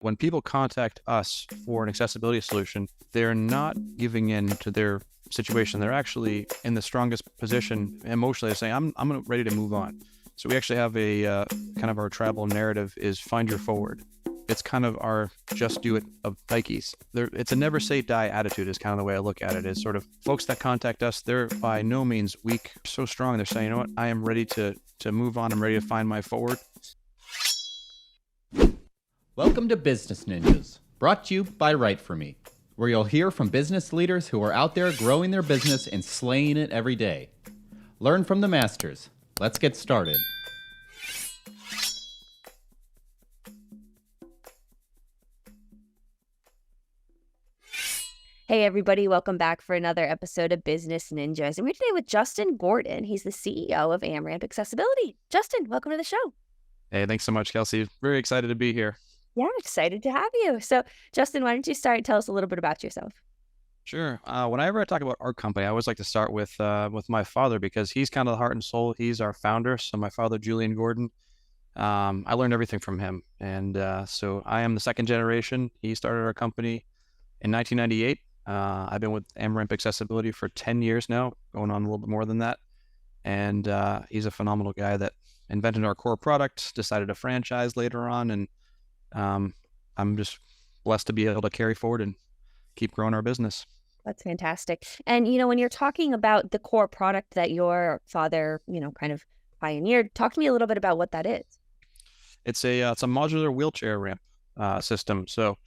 when people contact us for an accessibility solution, they're not giving in to their situation. They're actually in the strongest position emotionally of saying, I'm ready to move on. So we actually have a kind of our tribal narrative is find your forward. It's kind of our just do it of Nikes. It's a never say die attitude is kind of the way I look at it. Is sort of folks that contact us, they're by no means weak, so strong. They're saying, you know what, I am ready to move on. I'm ready to find my forward. Welcome to Business Ninjas, brought to you by WriteForMe, where you'll hear from business leaders who are out there growing their business and slaying it every day. Learn from the masters. Let's get started. Hey everybody, welcome back for another episode of Business Ninjas. And we're today with Justin Gordon. He's the CEO of Amramp Accessibility. Justin, welcome to the show. Hey, thanks so much, Kelsey. Very excited to be here. Yeah, excited to have you. So Justin, why don't you start and tell us a little bit about yourself? Sure. Whenever I talk about our company, I always like to start with my father because he's kind of the heart and soul. He's our founder. So my father, Julian Gordon, I learned everything from him. And so I am the second generation. He started our company in 1998. I've been with Amramp Accessibility for 10 years now, going on a little bit more than that. And he's a phenomenal guy that invented our core product, decided to franchise later on. And I'm just blessed to be able to carry forward and keep growing our business. That's fantastic. And, when you're talking about the core product that your father, kind of pioneered, talk to me a little bit about what that is. It's a modular wheelchair ramp system. So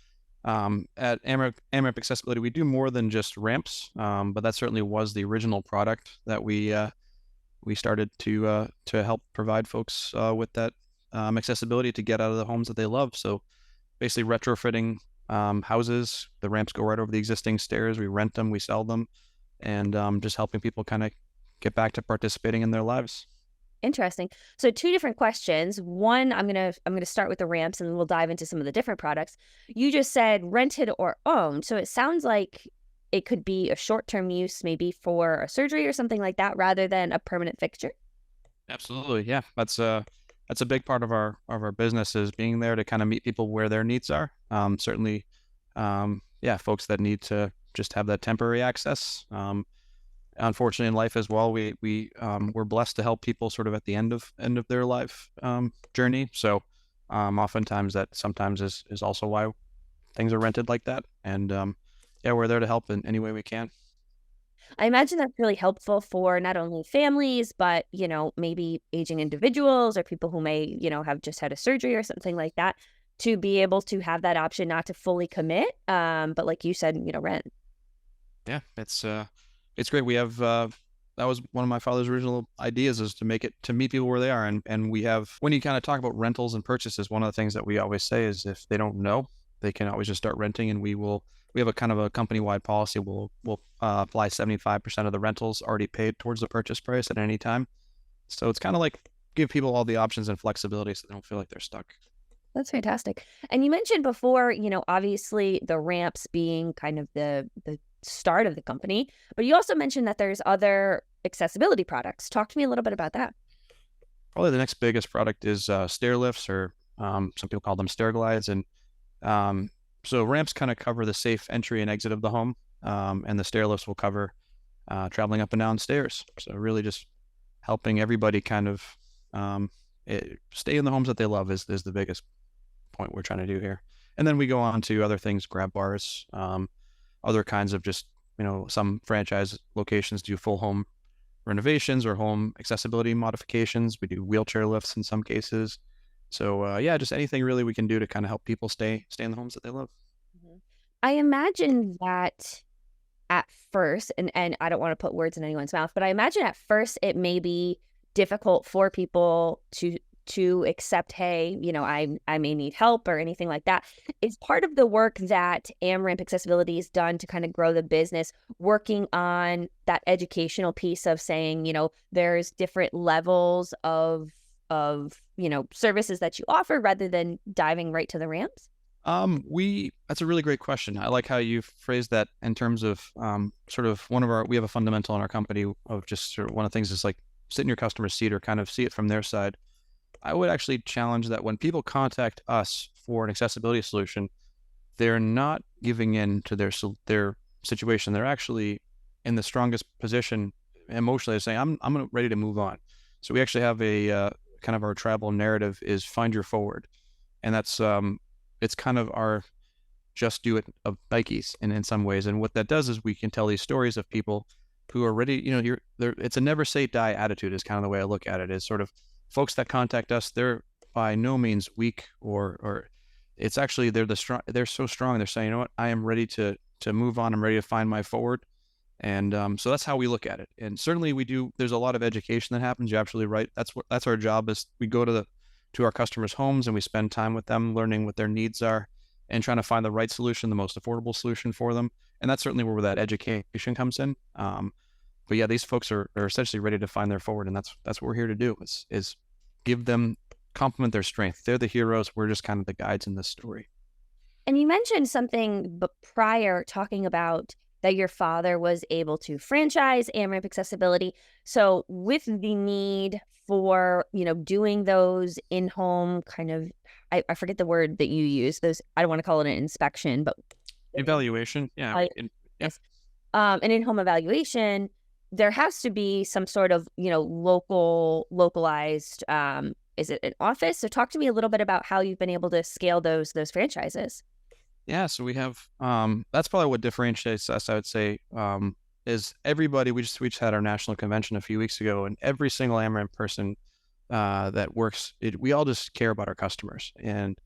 at Amramp Accessibility, we do more than just ramps, but that certainly was the original product that we started to help provide folks with that accessibility to get out of the homes that they love. So basically retrofitting houses, the ramps go right over the existing stairs. We rent them, we sell them, and just helping people kind of get back to participating in their lives. Interesting. So two different questions. One, I'm gonna start with the ramps and then we'll dive into some of the different products. You just said rented or owned. So it sounds like it could be a short-term use, maybe for a surgery or something like that, rather than a permanent fixture. Absolutely. Yeah. That's a big part of our business is being there to kind of meet people where their needs are. Certainly, folks that need to just have that temporary access. Unfortunately, in life as well, we're blessed to help people sort of at the end of their life journey. So, oftentimes that sometimes is also why things are rented like that. And we're there to help in any way we can. I imagine that's really helpful for not only families, but, maybe aging individuals or people who may, have just had a surgery or something like that, to be able to have that option, not to fully commit, but like you said, rent. Yeah, it's great. We have that was one of my father's original ideas is to make it to meet people where they are. And we have, when you kind of talk about rentals and purchases, one of the things that we always say is if they don't know, they can always just start renting, and we have a kind of a company-wide policy. We'll apply 75% of the rentals already paid towards the purchase price at any time. So it's kind of like give people all the options and flexibility so they don't feel like they're stuck. That's fantastic. And you mentioned before, obviously the ramps being kind of the start of the company, but you also mentioned that there's other accessibility products. Talk to me a little bit about that. Probably the next biggest product is stair lifts, or some people call them stair glides. And so ramps kind of cover the safe entry and exit of the home, and the stair lifts will cover traveling up and down stairs. So really just helping everybody kind of stay in the homes that they love is the biggest point we're trying to do here. And then we go on to other things, grab bars, other kinds of just, some franchise locations do full home renovations or home accessibility modifications. We do wheelchair lifts in some cases. So just anything really we can do to kind of help people stay in the homes that they love. I imagine that at first, and I don't want to put words in anyone's mouth, but I imagine at first it may be difficult for people to accept, hey, I may need help or anything like that. Is part of the work that Amramp Accessibility has done to kind of grow the business, working on that educational piece of saying, there's different levels of services that you offer rather than diving right to the ramps? That's a really great question. I like how you phrased that in terms of sort of we have a fundamental in our company of just sort of one of the things is like sit in your customer's seat or kind of see it from their side. I would actually challenge that when people contact us for an accessibility solution, they're not giving in to their situation. They're actually in the strongest position emotionally of saying, I'm ready to move on. So we actually have a kind of our tribal narrative is find your forward. And that's it's kind of our just do it of Nikes in some ways. And what that does is we can tell these stories of people who are ready, it's a never say die attitude is kind of the way I look at it, is sort of folks that contact us, they're by no means weak or it's actually they're so strong. They're saying, you know what, I am ready to move on. I'm ready to find my forward. And so that's how we look at it. And certainly there's a lot of education that happens. You're absolutely right. That's our job is we go to our customers' homes and we spend time with them, learning what their needs are and trying to find the right solution, the most affordable solution for them. And that's certainly where that education comes in. But yeah, these folks are essentially ready to find their forward. And that's what we're here to do is give them, complement their strength. They're the heroes. We're just kind of the guides in this story. And you mentioned something prior talking about that your father was able to franchise Amramp Accessibility. So with the need for, doing those in-home kind of, I forget the word that you use, those, I don't want to call it an inspection, but Evaluation. Yeah. yes, an in-home evaluation, there has to be some sort of, localized, is it an office? So talk to me a little bit about how you've been able to scale those franchises. Yeah, so we have that's probably what differentiates us, I would say, is everybody. We just had our national convention a few weeks ago, and every single Amramp person that works, we all just care about our customers, and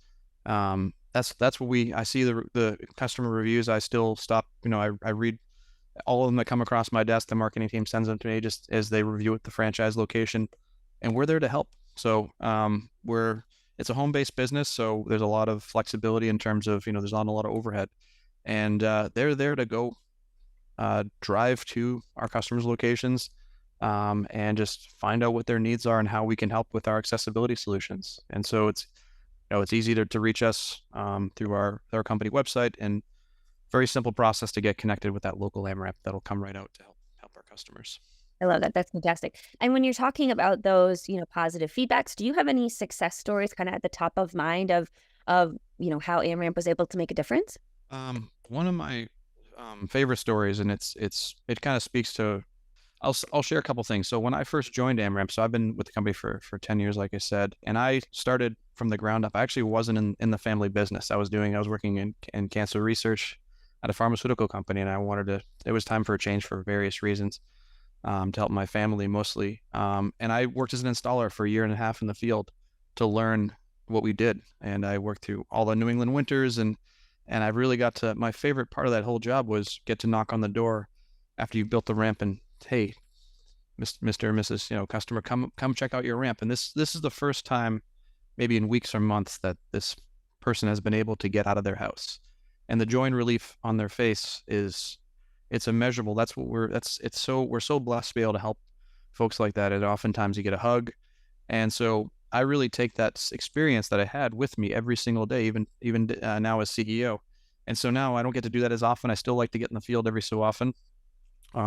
that's what I see the customer reviews. I still stop, I read all of them that come across my desk. The marketing team sends them to me just as they review at the franchise location, and we're there to help. So it's a home-based business, so there's a lot of flexibility in terms of, there's not a lot of overhead. And they're there to go drive to our customers' locations and just find out what their needs are and how we can help with our accessibility solutions. And so it's easy to reach us through our company website, and very simple process to get connected with that local AMRAP that'll come right out to help our customers. I love that. That's fantastic. And when you're talking about those, positive feedbacks, do you have any success stories kind of at the top of mind of, how Amramp was able to make a difference? One of my favorite stories, and it kind of speaks to, I'll share a couple things. So when I first joined AMRAMP, so I've been with the company for 10 years, like I said, and I started from the ground up. I actually wasn't in the family business. I was working in cancer research at a pharmaceutical company, and it was time for a change for various reasons. To help my family mostly. And I worked as an installer for a year and a half in the field to learn what we did. And I worked through all the New England winters, and I really got to, my favorite part of that whole job was get to knock on the door after you built the ramp and, hey, Mr. or Mrs. Customer, come check out your ramp. And this is the first time maybe in weeks or months that this person has been able to get out of their house. And the joy and relief on their face it's immeasurable. We're so blessed to be able to help folks like that. And oftentimes you get a hug. And so I really take that experience that I had with me every single day, even now as CEO. And so now I don't get to do that as often. I still like to get in the field every so often,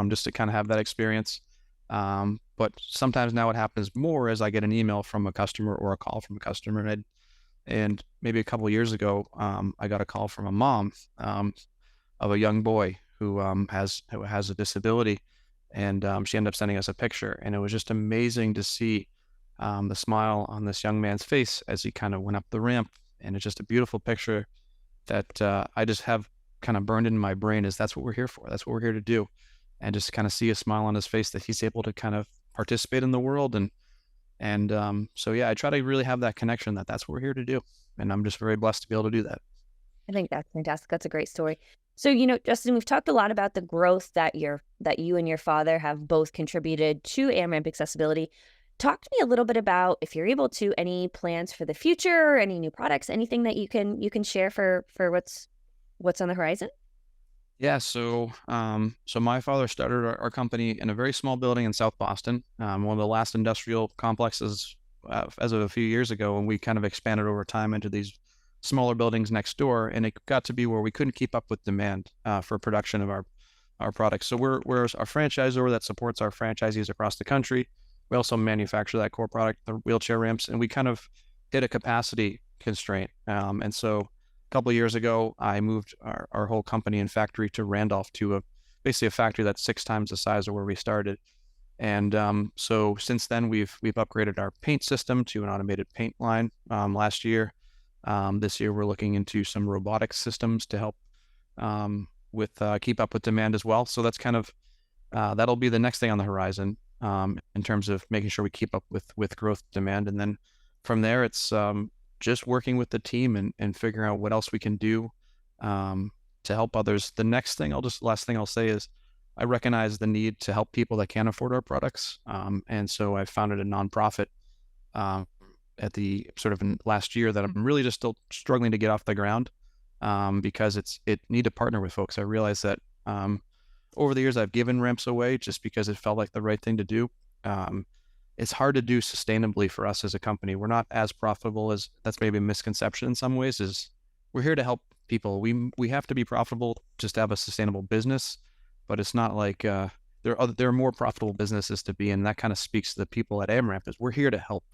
just to kind of have that experience. But sometimes now it happens more as I get an email from a customer or a call from a customer. And maybe a couple of years ago, I got a call from a mom of a young boy who has a disability, and she ended up sending us a picture, and it was just amazing to see the smile on this young man's face as he kind of went up the ramp, and it's just a beautiful picture that I just have kind of burned in my brain. Is that's what we're here for? That's what we're here to do, and just kind of see a smile on his face that he's able to kind of participate in the world, and so yeah, I try to really have that connection that's what we're here to do, and I'm just very blessed to be able to do that. I think that's fantastic. That's a great story. So, Justin, we've talked a lot about the growth that you and your father have both contributed to Amramp Accessibility. Talk to me a little bit about, if you're able to, any plans for the future, any new products, anything that you can share for what's on the horizon. Yeah, so my father started our company in a very small building in South Boston, one of the last industrial complexes as of a few years ago, and we kind of expanded over time into these smaller buildings next door, and it got to be where we couldn't keep up with demand for production of our products. So we're a franchisor that supports our franchisees across the country. We also manufacture that core product, the wheelchair ramps, and we kind of hit a capacity constraint. And so a couple of years ago, I moved our whole company and factory to Randolph, to basically a factory that's 6 times the size of where we started. And so since then, we've upgraded our paint system to an automated paint line last year. This year, we're looking into some robotic systems to help with keep up with demand as well. So that's kind of that'll be the next thing on the horizon in terms of making sure we keep up with growth demand. And then from there, it's just working with the team and figuring out what else we can do to help others. The last thing I'll say is I recognize the need to help people that can't afford our products. And so I founded a nonprofit at the sort of last year that I'm really just still struggling to get off the ground because it need to partner with folks. I realize that over the years I've given ramps away just because it felt like the right thing to do. It's hard to do sustainably for us as a company. We're not as profitable as that's maybe a misconception in some ways. Is we're here to help people. We have to be profitable just to have a sustainable business, but it's not like there are more profitable businesses to be in. That kind of speaks to the people at Amramp. Is we're here to help.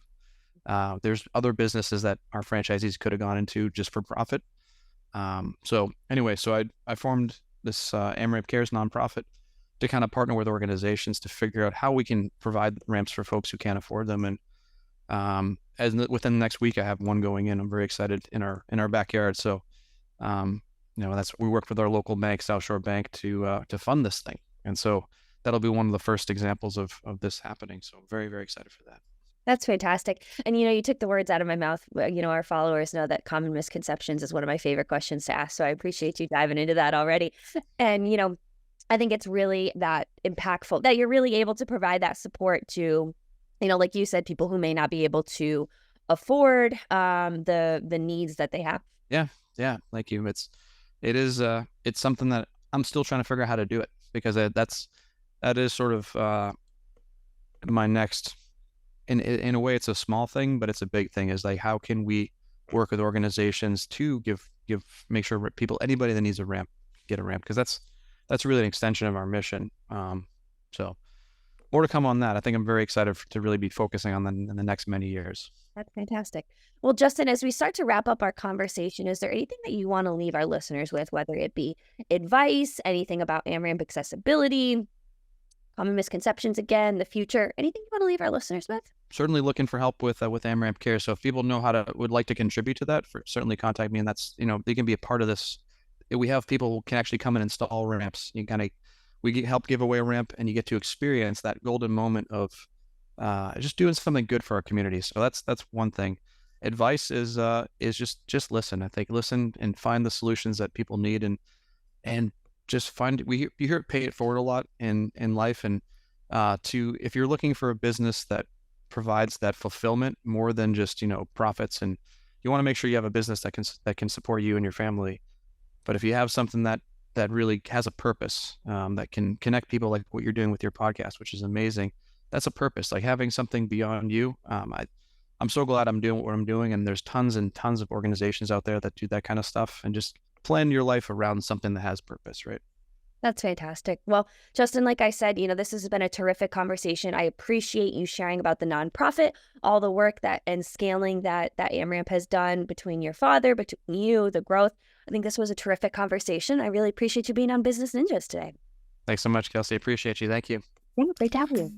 There's other businesses that our franchisees could have gone into just for profit. So anyway, so I formed this Amramp Cares nonprofit to kind of partner with organizations to figure out how we can provide ramps for folks who can't afford them. And within the next week, I have one going in. I'm very excited in our backyard. So we worked with our local bank, South Shore Bank, to fund this thing. And so that'll be one of the first examples of this happening. So very, very excited for that. That's fantastic. And, you took the words out of my mouth. Our followers know that common misconceptions is one of my favorite questions to ask. So I appreciate you diving into that already. And, I think it's really that impactful that you're really able to provide that support to, like you said, people who may not be able to afford the needs that they have. Yeah. Thank you. It's something that I'm still trying to figure out how to do it because that is sort of my next. In a way, it's a small thing, but it's a big thing. Is like, how can we work with organizations to make sure anybody that needs a ramp, get a ramp? Because that's really an extension of our mission. So more to come on that. I think I'm very excited to really be focusing on that in the next many years. That's fantastic. Well, Justin, as we start to wrap up our conversation, is there anything that you want to leave our listeners with, whether it be advice, anything about Amramp accessibility, common misconceptions, again, the future, anything you want to leave our listeners with? Certainly looking for help with Amramp Care. So if people would like to contribute to that, certainly contact me. And that's, they can be a part of this. We have people who can actually come and install ramps. We help give away a ramp, and you get to experience that golden moment of just doing something good for our community. So that's one thing. Advice is just listen. I think listen and find the solutions that people need, and just find. You hear it, pay it forward a lot in life, and if you're looking for a business that provides that fulfillment more than just profits, and you want to make sure you have a business that can support you and your family. But if you have something that really has a purpose, that can connect people, like what you're doing with your podcast, which is amazing, that's a purpose. Like having something beyond you. I'm so glad I'm doing what I'm doing, and there's tons and tons of organizations out there that do that kind of stuff, and just plan your life around something that has purpose, right? That's fantastic. Well, Justin, like I said, this has been a terrific conversation. I appreciate you sharing about the nonprofit, all the work and scaling that Amramp has done between your father, between you, the growth. I think this was a terrific conversation. I really appreciate you being on Business Ninjas today. Thanks so much, Kelsey. Appreciate you. Thank you. Yeah, great to have you.